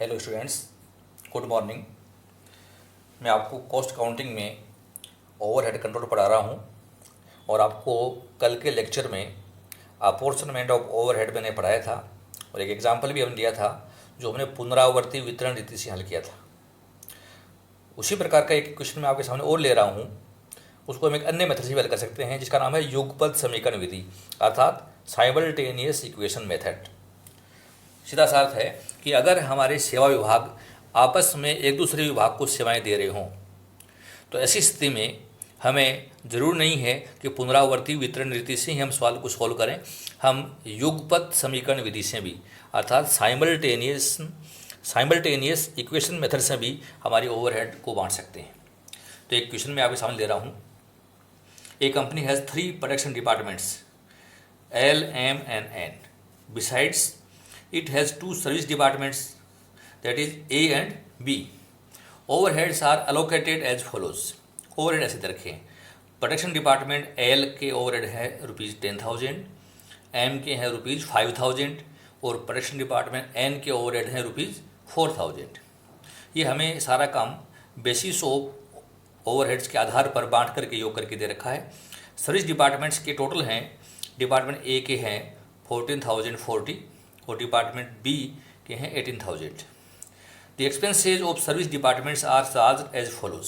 Hello students, good morning. मैं आपको cost counting में ओवरहेड कंट्रोल पढ़ा रहा हूँ और आपको कल के लेक्चर में अपोर्शनमेंट ऑफ ओवरहेड मैंने पढ़ाया था और एक एग्जांपल भी हमने दिया था जो हमने पुनरावर्ती वितरण रीति से हल किया था। उसी प्रकार का एक क्वेश्चन मैं आपके सामने और ले रहा हूँ, उसको हम एक अन्य मेथड से भी हल कर सकते हैं जिसका नाम है युगपत समीकरण विधि अर्थात साइमल्टेनियस इक्वेशन मेथड। सीधा सा अर्थ है कि अगर हमारे सेवा विभाग आपस में एक दूसरे विभाग को सेवाएं दे रहे हों तो ऐसी स्थिति में हमें ज़रूर नहीं है कि पुनरावर्ती वितरण रीति से ही हम सवाल को सॉल्व करें। हम युगपत समीकरण विधि से भी अर्थात साइमल्टेनियस इक्वेशन मेथड से भी हमारी ओवरहेड को बांट सकते हैं। तो एक क्वेश्चन मैं आपके सामने ले रहा हूँ। A company has 3 production departments L, M and N. Besides, it has 2 service departments, that is A and B. Overheads are allocated as follows. Overhead ऐसे रखें। प्रोडक्शन डिपार्टमेंट L के ओवरहेड है ₹10,000, M के हैं ₹5,000 और प्रोडक्शन डिपार्टमेंट N के overhead हैं ₹4,000। ये हमें सारा काम बेसिस ऑफ ओवरहेड्स के आधार पर बांट करके योग करके दे रखा है। सर्विस डिपार्टमेंट्स के टोटल हैं, डिपार्टमेंट ए के हैं 14,040 और डिपार्टमेंट बी के हैं 18,000। The expenses of service departments are charge as follows.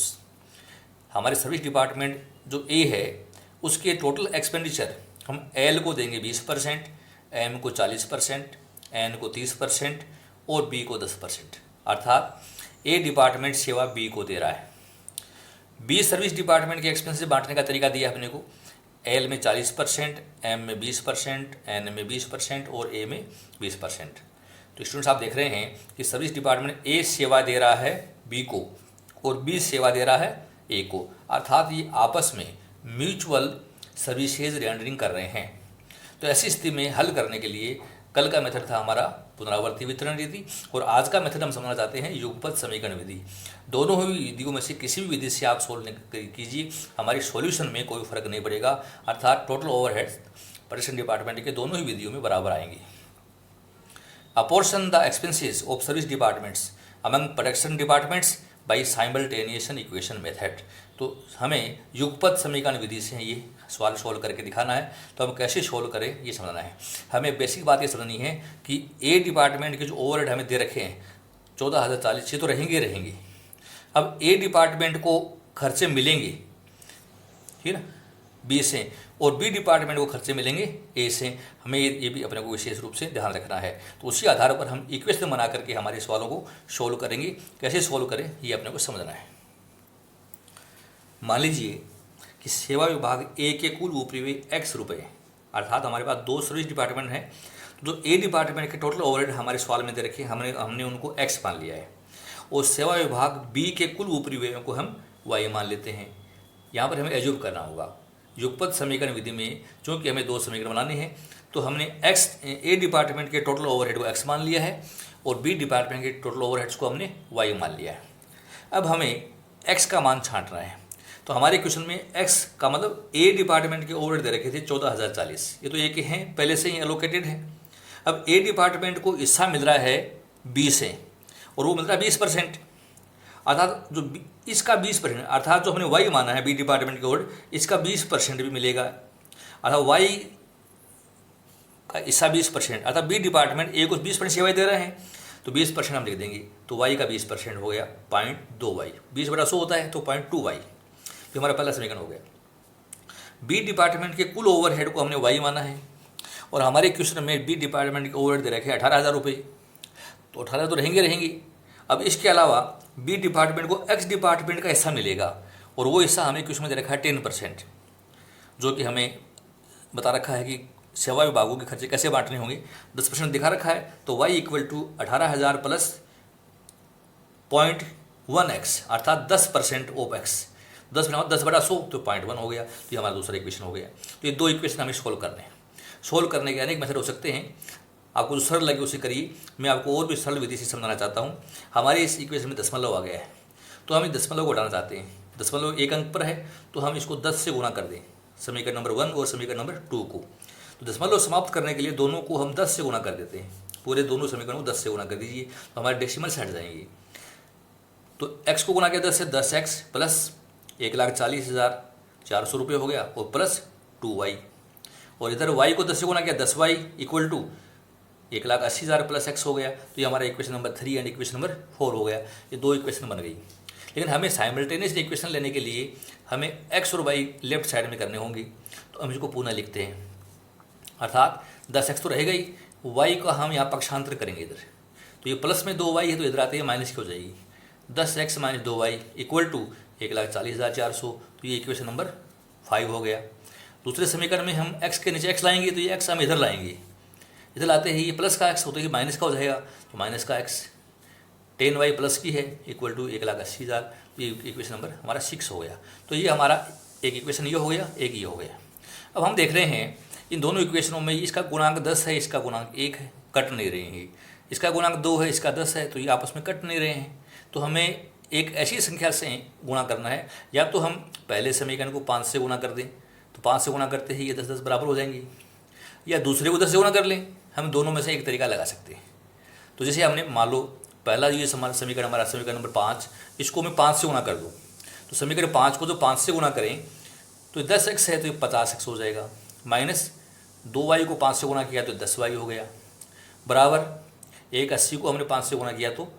हमारे सर्विस डिपार्टमेंट जो ए है उसके टोटल एक्सपेंडिचर हम एल को देंगे 20%, एम को 40%, एन को 30% और बी को 10%। अर्थात ए डिपार्टमेंट सेवा बी को दे रहा है। बी सर्विस डिपार्टमेंट के एक्सपेंसेस बांटने का तरीका दिया अपने को। एल में 40%, एम में 20%, एन में 20% और ए में 20%। तो स्टूडेंट्स आप देख रहे हैं कि सर्विस डिपार्टमेंट ए सेवा दे रहा है बी को और बी सेवा दे रहा है ए को, अर्थात ये आपस में म्यूचुअल सर्विसेज रेंडरिंग कर रहे हैं। तो ऐसी स्थिति में हल करने के लिए कल का मेथड था हमारा पुनरावर्ती वितरण विधि और आज का मेथड हम समझना चाहते हैं युगपत समीकरण विधि। दोनों ही विधियों में से किसी भी विधि से आप सोल्व कीजिए, हमारे सॉल्यूशन में कोई फर्क नहीं पड़ेगा। अर्थात टोटल ओवरहेड्स प्रोडक्शन डिपार्टमेंट के दोनों ही विधियों में बराबर आएंगे। Apportion the expenses of service departments among production departments by simultaneous equation method. तो हमें युगपत समीकरण विधि से ये सवाल सोल्व करके दिखाना है। तो हम कैसे सोल्व करें ये समझना है। हमें बेसिक बात ये समझनी है कि ए डिपार्टमेंट के जो ओवरहेड हमें दे रखे हैं 14,040 ये तो रहेंगे। अब ए डिपार्टमेंट को खर्चे मिलेंगे, ठीक है ना, बी से, और बी डिपार्टमेंट को खर्चे मिलेंगे ए से। हमें ये भी अपने को विशेष रूप से ध्यान रखना है। तो उसी आधार पर हम इक्वेशन बना करके हमारे सवालों को सोल्व करेंगे। कैसे सोल्व करें ये अपने को समझना है। मान लीजिए कि सेवा विभाग ए के कुल उपरिव्यय X रुपये, अर्थात हमारे पास 2 सर्विस डिपार्टमेंट हैं। तो ए डिपार्टमेंट के टोटल ओवरहेड हमारे सवाल में दे रखे, हमने उनको X मान लिया है और सेवा विभाग बी के कुल उपरिव्ययों को हम Y मान लेते हैं। यहाँ पर हमें एज्यूम करना होगा युगपत समीकरण विधि में, चूँकि हमें 2 समीकरण बनाने हैं तो हमने ए डिपार्टमेंट के टोटल ओवरहेड को X मान लिया है और बी डिपार्टमेंट के टोटल ओवरहेड्स को हमने Y मान लिया है। अब हमें X का मान छांटना है। तो हमारे क्वेश्चन में X का मतलब ए डिपार्टमेंट के ओवरहेड दे रखे थे 14,040, ये तो ए के हैं, पहले से ही एलोकेटेड है। अब ए डिपार्टमेंट को हिस्सा मिल रहा है बी से और वो मिल रहा है 20%, अर्थात जो इसका 20%, अर्थात जो हमने Y माना है बी डिपार्टमेंट के ओवरहेड इसका 20% भी मिलेगा। अर्थात Y का हिस्सा 20%, अर्थात बी डिपार्टमेंट ए को 20% सेवाएं दे रहे हैं तो 20% हम लिख देंगे। तो Y का 20% हो गया 0.2Y, 20/100 होता है तो 0.2Y, तो हमारा पहला समीकरण हो गया। बी डिपार्टमेंट के कुल ओवरहेड को हमने Y माना है और हमारे क्वेश्चन में बी डिपार्टमेंट के ओवरहेड दे रखे 18,000 रुपये, तो 18 तो रहेंगे। अब इसके अलावा बी डिपार्टमेंट को X डिपार्टमेंट का हिस्सा मिलेगा और वो हिस्सा हमें क्वेश्चन में दे रखा है 10%, जो कि हमें बता रखा है कि सेवा विभागों के खर्चे कैसे बांटने होंगे। 10% दिखा रखा है तो Y = 18,000 प्लस 0.1X अर्थात 10% ऑफ X। 10/100 तो 0.1 हो गया। तो ये हमारा दूसरा इक्वेशन हो गया। तो ये 2 इक्वेशन हमें सोल्व करने हैं। सोल्व करने के अनेक मेथड हो सकते हैं, आपको जो सरल लगे उसे करिए। मैं आपको और भी सरल विधि से समझाना चाहता हूँ। हमारे इस इक्वेशन में दशमलव आ गया है तो हम दशमलव को हटाना चाहते हैं। दशमलव 1 अंक पर है तो हम इसको 10 से गुणा कर दें, समीकरण नंबर 1 और समीकरण नंबर 2 को। तो दशमलव समाप्त करने के लिए दोनों को हम 10 से गुणा कर देते हैं। पूरे दोनों समीकरणों को 10 से गुना कर दीजिए तो हमारे डेसिमल से हट जाएंगे। तो x को गुना किया 10 से 10x प्लस 1,40,400 रुपये हो गया और प्लस 2y, और इधर y को 10 से गुना किया 10y equal to 1,80,000 plus x हो गया। तो ये हमारा equation number 3 and equation number 4 हो गया। ये दो इक्वेशन बन गई। लेकिन हमें साइमल्टेनियस इक्वेशन लेने के लिए हमें x और y लेफ्ट साइड में करने होंगे। तो हम इसको पुनः लिखते हैं, अर्थात 10x तो रहेगा ही, y का हम यहाँ पक्षांतर करेंगे इधर। तो ये प्लस में 2y है तो इधर आते ही माइनस की हो जाएगी। 10x minus 2y equal to 1,40,400। तो ये इक्वेशन नंबर 5 हो गया। दूसरे समीकरण में हम x के नीचे x लाएंगे तो ये x हम इधर लाएंगे, इधर लाते ही ये प्लस का x होता है माइनस का हो जाएगा। तो माइनस का x 10y प्लस की है इक्वल टू 1,80,000। तो ये इक्वेशन नंबर हमारा 6 हो गया। तो ये हमारा एक इक्वेशन ये हो गया, एक ये हो गया। अब हम देख रहे हैं इन दोनों इक्वेशनों में इसका गुणांक 10 है, इसका गुणांक 1 है, कट नहीं रहे हैं। इसका गुणांक 2 है, इसका 10 है, तो ये आपस में कट नहीं रहे हैं। तो हमें एक ऐसी संख्या से गुणा करना है, या तो हम पहले समीकरण को 5 से गुणा कर दें तो 5 से गुणा करते ही ये 10 10 बराबर हो जाएंगे, या दूसरे को 10 से गुणा कर लें। हम दोनों में से एक तरीका लगा सकते हैं। तो जैसे हमने मान लो पहला ये समीकरण हमारा समीकरण नंबर 5, इसको मैं 5 से गुणा कर दूँ तो समीकरण 5 को जो 5 से गुणा करें तो 10x है तो ये 50x हो जाएगा, माइनस 2y को 5 से गुणा किया तो 10y हो गया, बराबर 180 को हमने 5 से गुणा किया तो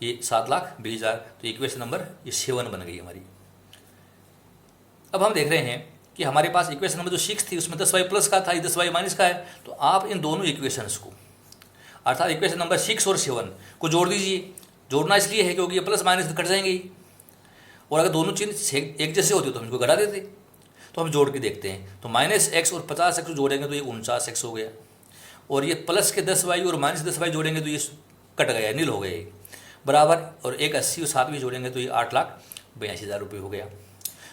ये 7,20,000। तो इक्वेशन नंबर ये 7 बन गई हमारी। अब हम देख रहे हैं कि हमारे पास इक्वेशन नंबर जो 6 थी उसमें 10y प्लस का था, ये 10y माइनस का है। तो आप इन दोनों इक्वेशंस को, अर्थात इक्वेशन नंबर 6 और 7 को जोड़ दीजिए। जोड़ना इसलिए है क्योंकि ये प्लस माइनस कट जाएंगे ही, और अगर दोनों चिन्ह एक जैसे होते तो हम इनको घटा देते। तो हम जोड़ के देखते हैं तो माइनस x और 50x जोड़ेंगे तो ये 49x हो गया, और ये प्लस के 10y और माइनस 10y जोड़ेंगे तो ये कट गया, नील हो गए, बराबर, और 180 और 7 भी जोड़ेंगे तो ये 8,82,000 रुपये हो गया।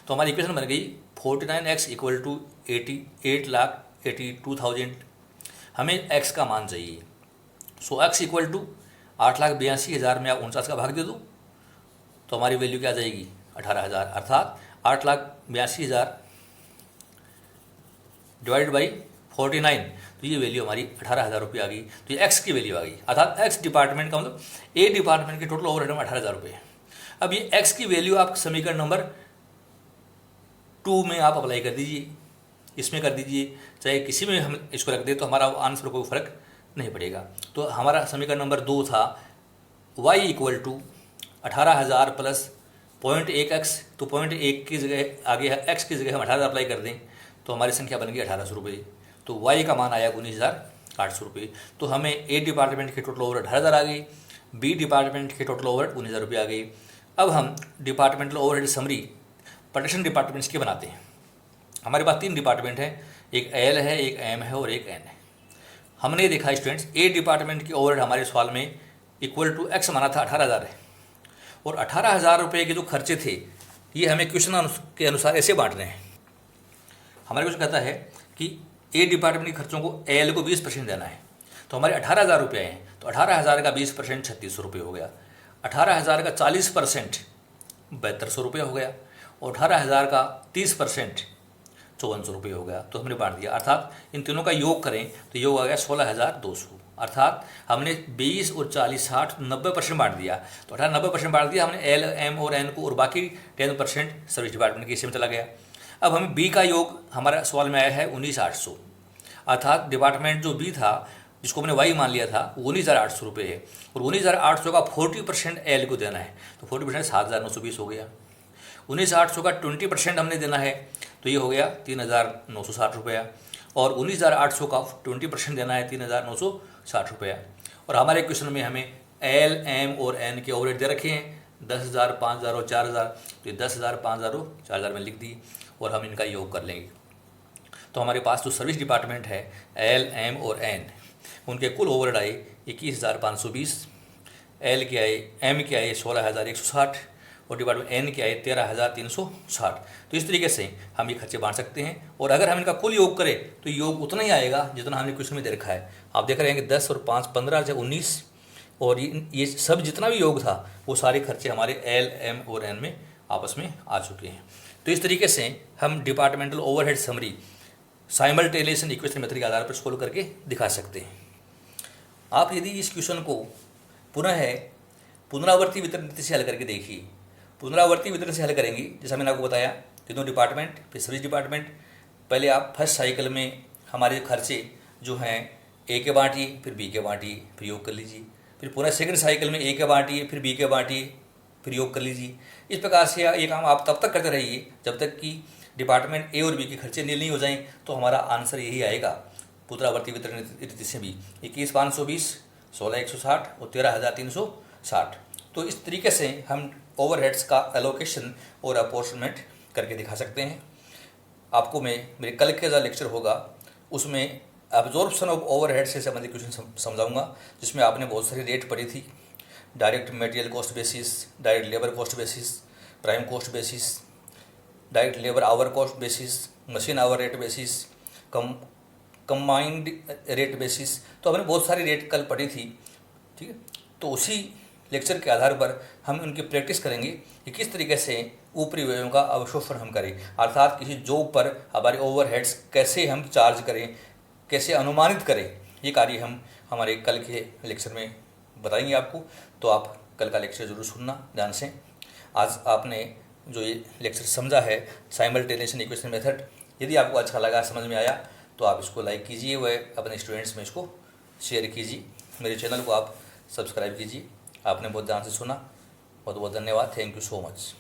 तो हमारी इक्वेशन बन गई 49x इक्वल टू 8,82,000। हमें x का मान चाहिए। सो x इक्वल टू 8,82,000 में आप 49 का भाग दे दो तो हमारी वैल्यू क्या आ जाएगी 18,000, अर्थात 8,82,000 डिवाइड बाई 49, तो ये वैल्यू हमारी 18,000 रुपये आ गई। तो ये x की वैल्यू आ गई, अर्थात x डिपार्टमेंट का मतलब A डिपार्टमेंट के टोटल ओवरहेड में 18,000 रुपये है। अब ये x की वैल्यू आप समीकरण नंबर 2 में आप अप्लाई कर दीजिए, इसमें कर दीजिए, चाहे किसी में हम इसको रख दें तो हमारा आंसर कोई फर्क नहीं पड़ेगा। तो हमारा समीकरण नंबर 2 था y equal to 18,000 plus 0.1x, तो 0.1 की जगह आगे x की जगह हम 18,000 अप्लाई कर दें तो हमारी संख्या बन गई 1,800 रुपये। तो y का मान आया 19,800 रुपये। तो हमें A डिपार्टमेंट के टोटल ओवरहेड 18,000 आ गई, B डिपार्टमेंट के टोटल ओवरहेड 19,000 रुपये आ गई। अब हम departmental overhead summary production departments के बनाते हैं। हमारे पास 3 डिपार्टमेंट हैं, एक L है, एक M है और एक N है। हमने देखा स्टूडेंट्स A डिपार्टमेंट की ओवरहेड हमारे सवाल में इक्वल टू x माना था 18,000 है, और 18,000 रुपये के जो खर्चे थे ये हमें क्वेश्चन के अनुसार ऐसे बांट रहे हैं। हमारे कुछ कहता है कि A डिपार्टमेंट के खर्चों को L को 20% देना है, तो हमारे 18,000 रुपये हैं, तो 18,000 का 20% 3,600 रुपये हो गया, 18,000 का 40% 7,200 रुपये हो गया, और 18,000 का 30% 5,400 रुपये हो गया। तो हमने बांट दिया, अर्थात इन तीनों का योग करें तो योग आ गया 16,200, अर्थात हमने 20 और 40 60 90% बांट दिया। तो 90% बांट दिया हमने L M और N को, और बाकी 10% सर्विस डिपार्टमेंट के हिस्से में चला गया। अब हमें B का योग हमारा सवाल में आया है 19,800, अर्थात डिपार्टमेंट जो B था जिसको हमने Y मान लिया था वो 19,800 रुपये है, और 19,800 का 40% L को देना है, तो 40% 7,920 हो गया। 19,800 का 20% हमने देना है तो ये हो गया 3,960 रुपया, और 19,800 का 20% देना है 3,960 रुपया। और हमारे क्वेश्चन में हमें L M और N के ओवरहेड दे रखे हैं 10,000 5,000 और 4,000, तो ये 10,000 5,000 और 4,000 में लिख दी, और हम इनका योग कर लेंगे। तो हमारे पास जो सर्विस डिपार्टमेंट है L M और N, उनके कुल ओवरहेड आए 21,520, L के आए M के आए 16,160 और डिपार्टमेंट N के आए 13,360। तो इस तरीके से हम ये खर्चे बांट सकते हैं, और अगर हम इनका कुल योग करें तो योग उतना ही आएगा जितना हमने क्वेश्चन में दे रखा है। आप देख रहे हैं कि 10 और 5 15 से 19, और ये सब जितना भी योग था वो सारे खर्चे हमारे L M और N में आपस में आ चुके हैं। तो इस तरीके से हम departmental overhead summary simultaneous equation method के आधार पर सोल्व करके दिखा सकते हैं। आप यदि इस क्वेश्चन को पुनः पुनरावर्ती वितरण नीति से हल करके देखिए। पुनरावर्ती वितरण से हल करेंगे, जैसा मैंने आपको बताया, तीनों डिपार्टमेंट फिर सर्विस डिपार्टमेंट। पहले आप फर्स्ट साइकिल में हमारे खर्चे जो हैं ए के बांटिए, फिर बी के बांटिए, फिर योग कर लीजिए। फिर पुनः सेकंड साइकिल में ए के बांटिए, फिर बी के बांटिए, फिर योग कर लीजिए। इस प्रकार से ये काम आप तब तक करते रहिए जब तक कि डिपार्टमेंट ए और बी के खर्चे नील नहीं हो जाएं। तो हमारा आंसर यही आएगा पुनरावर्ती वितरण नीति से भी 21,520, 16,160 और 13,360। तो इस तरीके से हम ओवरहेड्स का एलोकेशन और अपॉर्चमेंट करके दिखा सकते हैं। आपको मैं मेरे कल का जो लेक्चर होगा उसमें एब्जॉर्प्शन ऑफ ओवरहेड से संबंधित क्वेश्चन समझाऊंगा, जिसमें आपने बहुत सारी रेट पढ़ी थी। Direct material cost basis, direct labour cost basis, prime cost basis, direct labour our cost basis, machine hour rate basis, combined rate basis. तो हमने बहुत सारी रेट कल पढ़ी थी, ठीक है। तो उसी लेक्चर के आधार पर हम उनकी प्रैक्टिस करेंगे कि किस तरीके से ऊपरी व्ययों का अवशोषण हम करें, अर्थात किसी जॉब पर हमारे ओवरहेड्स कैसे हम चार्ज करें, कैसे अनुमानित करें। ये कार्य हम हमारे कल के लेक्चर में बताएंगे आपको। तो आप कल का लेक्चर जरूर सुनना ध्यान से। आज आपने जो ये लेक्चर समझा है साइमल्टेनियस इक्वेशन मेथड, यदि आपको अच्छा लगा, समझ में आया, तो आप इसको लाइक कीजिए व अपने स्टूडेंट्स में इसको शेयर कीजिए। मेरे चैनल को आप सब्सक्राइब कीजिए। आपने बहुत ध्यान से सुना, बहुत बहुत धन्यवाद। Thank you so much.